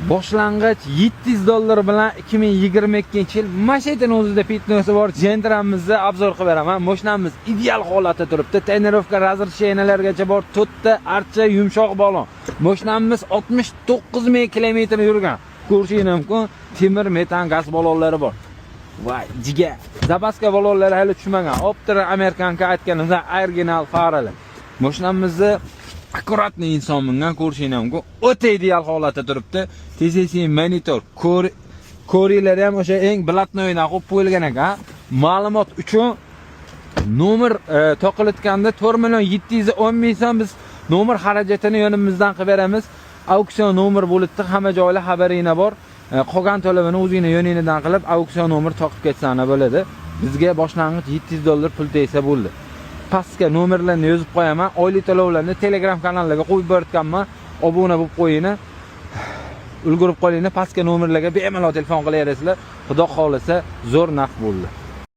Boshlang'ich $700 bilan 2022-yil mashinani o'zida fitnessi bor Gentramizni obzor qilib beraman. Mashinamiz ideal holatda turibdi. Tonirovka razresheniyalargacha bor. 4 ta archa yumshoq balon. Mashinamiz 69 ming kilometr yurgan. Ko'rishingiz mumkin. Temir metan gaz balonlari bor. Voy, jiga. Zapaska balonlari hali tushmagan. Optera Amerikanka aytganimizda original faralar. Mashinamizni akkuratni inson bundan ko'rishingiz mumkin. O'ta ideal holatda turibdi. TCC monitor, ko'ringlar ham o'sha eng blatnoydan qo'yib qo'yilgan ekan. Ma'lumot uchun nomer to'qilayotganda 4.710 ming so'm biz nomer xarajatini yonimizdan qilib beramiz. Auksion nomer bo'libdi, hamma joylar xabaringlar bor. Qolgan to'lovini o'zingizning yoningizdan qilib auksion nomer taqib ketsanglar bo'ladi. Bizga boshlang'ich $700 pul tegsa bo'ldi. Pastga nomerlarni yozib qo'yaman. Oylik to'lovlarni Telegram kanallariga qo'yib berganman. Obuna bo'lib qo'yinglar. Ulgurib qolinglar, pastga nomerlarga bemalol telefon qilaverasizlar. Xudo xolisa zo'r naq bo'ldi.